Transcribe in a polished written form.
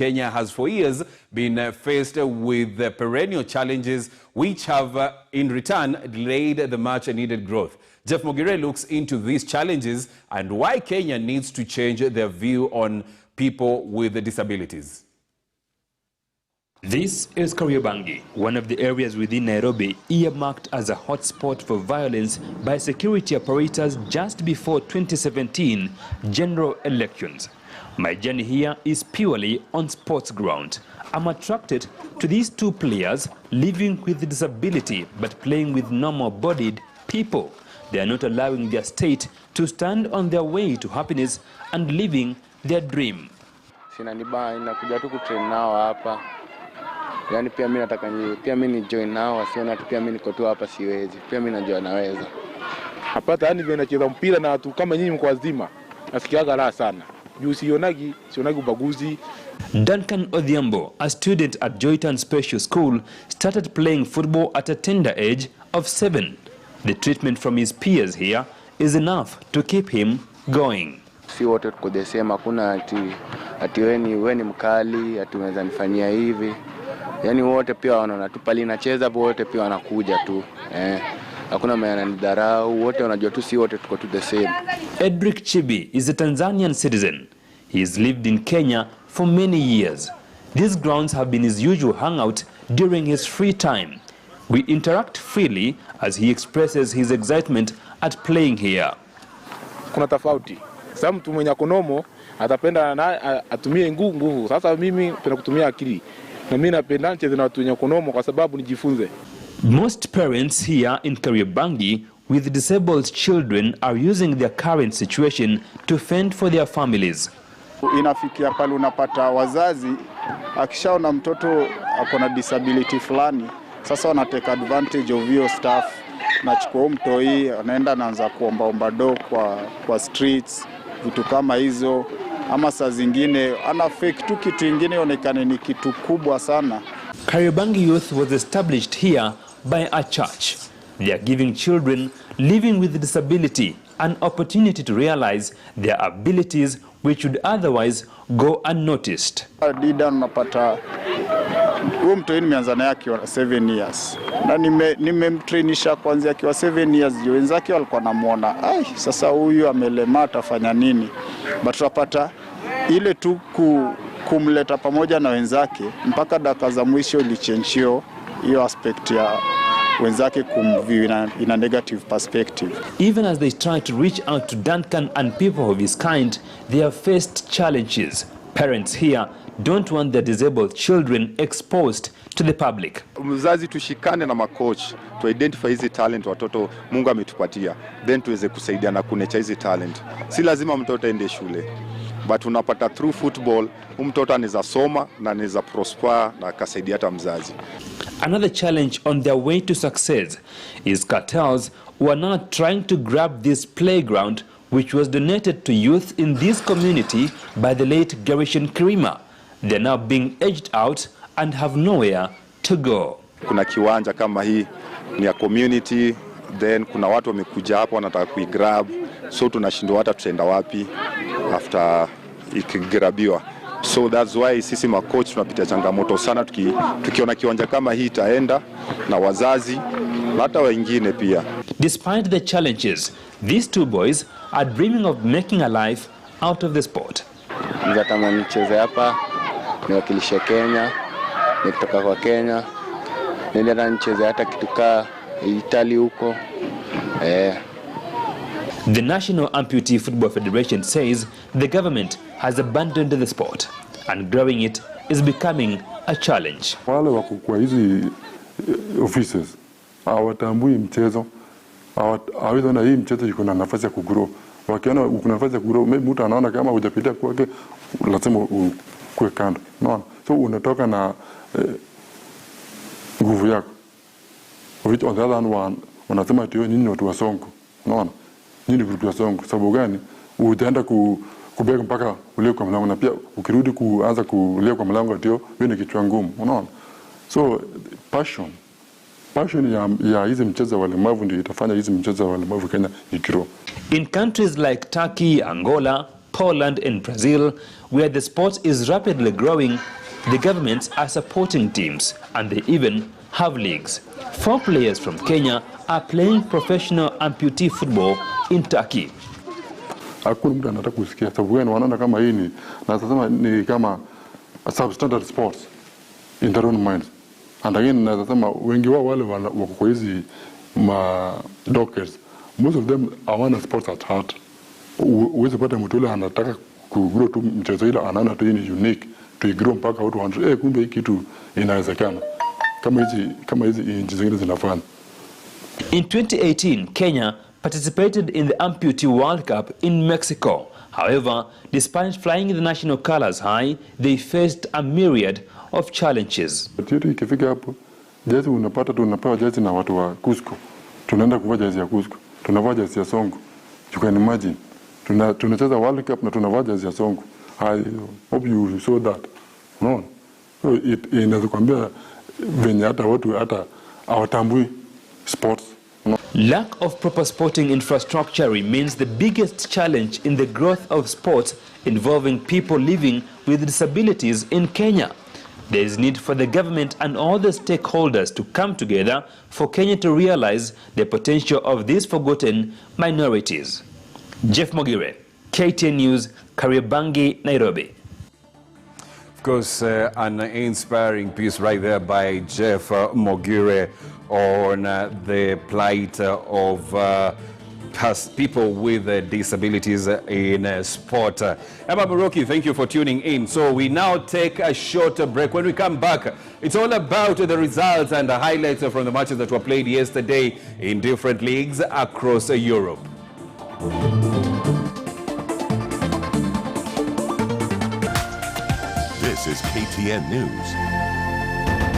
Kenya has for years been faced with perennial challenges which have in return delayed the much needed growth. Jeff Mogire looks into these challenges and why Kenya needs to change their view on people with disabilities. This is Kariobangi, one of the areas within Nairobi earmarked as a hotspot for violence by security operators just before 2017 general elections. My journey here is purely on sports ground. I'm attracted to these two players living with disability but playing with normal-bodied people. They are not allowing their state to stand on their way to happiness and living their dream. Inakuja tu kutrain nao hapa. Yaani pia mimi nataka pia mimi ni join nao, wasiona tu pia mimi niko tu hapa siwezi. Pia mimi najua naweza. Hapata yani vile nacheza mpira na watu kama nyinyi mko wazima. Nasikiaga raha sana. Juu sionagi ubaguzi. Duncan Odhiambo, a student at Joyton Special School, started playing football at a tender age of 7. The treatment from his peers here is enough to keep him going. Si wote tuko the same, hakuna ati wewe ni mkali, ati unaweza nifanyia hivi. Yaani wote pia wanaona tu pali nacheza wote pia wanakuja tu. Hakuna mwenye ananidharau, wote wanajua tu si wote tuko tu the same. Edric Chibi is a Tanzanian citizen. He has lived in Kenya for many years. These grounds have been his usual hangout during his free time. We interact freely as he expresses his excitement at playing here. Kuna tofauti. Sasa mtu mwenye konomo atapenda atumie nguvu. Sasa mimi napenda kutumia akili. Na mimi napenda nicheze na watu wenye konomo kwa sababu nijifunze. Most parents here in Kariobangi with disabled children are using their current situation to fend for their families. Inafikia pale unapata wazazi akishaona mtoto akona disability fulani, sasa wana take advantage of your staff, na chukua mtoi anaenda anaanza kuomba do kwa streets, vitu kama hizo, ama saa zingine ana fake tu kitu kingine onekane ni kitu kubwa sana. Kariobangi Youth was established here by a church. They are giving children living with disability an opportunity to realize their abilities which would otherwise go unnoticed. Dida unapata huyo mtoi nimeanza naye akiwa 7 years. Na nimemtrainisha kuanzia akiwa 7 years. Wenzake walikuwa namuona, sasa huyu amelema atafanya nini? But tunapata ile tu kumleta pamoja na wenzake mpaka dakika za mwisho ilichenjio hiyo aspect ya wenzake kumview in a negative perspective. Even as they try to reach out to Duncan and people of his kind, they have faced challenges. Parents here don't want their disabled children exposed to the public. Mzazi tushikane na makoch to identify hizi talent watoto Mungu ametupatia, then tuweze kusaidia na kunecha hizi talent. Si lazima mtoto ende shule, but unapata through football mtoto anaweza soma na anaweza prosper na akasaidia hata mzazi. Another challenge on their way to success is cartels who are now trying to grab this playground which was donated to youth in this community by the late Gershon Kirima. They are now being edged out and have nowhere to go. Kuna kiwanja kama hii ni ya community, then kuna watu wamekuja hapa wanataka kuigrab, so tunashindwa hata tutaenda wapi after ikigrabiwa. So that's why sisi makochi tunapitia changamoto sana tukiona kiwanja kama hii itaenda na wazazi na hata wengine pia. Despite the challenges, these two boys are dreaming of making a life out of the sport. Ninatamani nicheze hapa, niwakilishe Kenya, nikitoka kwa Kenya, nenda nicheze hata kituka Italy huko. The National Amputee Football Federation says the government has abandoned the sport and growing it is becoming a challenge. Wale wako kwa hizi offices hawatambui mchezo, hawezi hii mchezo iko na nafasi ya kugrow. Wakiona uko na nafasi ya kugrow, maybe mtu anaona kama hujapitia kwake lazima ukue kando. Unaona? So unatoka na nguvu yako. Which on the other hand wanasema ati nyinyi watu wa Sonko. Unaona? Nyinyi group ya Sonko. Sababu gani? Utaenda kubega mpaka ulie kwa mlango na pia ukirudi kuanza kulia kwa mlango atio wewe ni kichwa ngumu. Unaona? So passion ya hizi mchezo wa walemavu ndio itafanya hizi mchezo wa walemavu Kenya ikigrow. In countries like Turkey, Angola, Poland and Brazil, where the sport is rapidly growing, the governments are supporting teams and they even have leagues. 4 players from Kenya are playing professional amputee football in Turkey. Hakuna mtu anataka kusikia sababu gani wanaona kama hii ni na sasa ni kama substandard sports in their own minds. And again na sasa wengi wao wale wako kwa hizi ma doctors, most of them hawana sports at heart. Uweze pata mtu yule anataka kugrow tu mchezo ile anaona tu ni unique to grow mpaka watu 100 kumbe hii kitu inawezekana kama hizi nchi zingine zinafanya. In 2018, Kenya participated in the Amputee World Cup in Mexico. However, despite flying the national colors high, they faced a myriad of challenges. Tiyo ikifika hapo, jezi unapata tunapewa jezi na watu wa Cusco. Tunaenda kuvaa jezi ya Cusco. Tunavaa jezi ya Songo. You can imagine. Tunacheza World Cup na tunavaa jezi ya Songo. I hope you saw that. No. So inaweza kuambia venye hata watu hata hawatambui sports. No. Lack of proper sporting infrastructure remains the biggest challenge in the growth of sports involving people living with disabilities in Kenya. There is need for the government and all the stakeholders to come together for Kenya to realize the potential of these forgotten minorities. Jeff Mogire, KTN News, Kariobangi, Nairobi. Of course, an inspiring piece right there by Jeff Mogire on the plight of people with disabilities in sport. Emma Baroki, thank you for tuning in. So we now take a short break. When we come back, it's all about the results and the highlights from the matches that were played yesterday in different leagues across Europe. This is KTN News.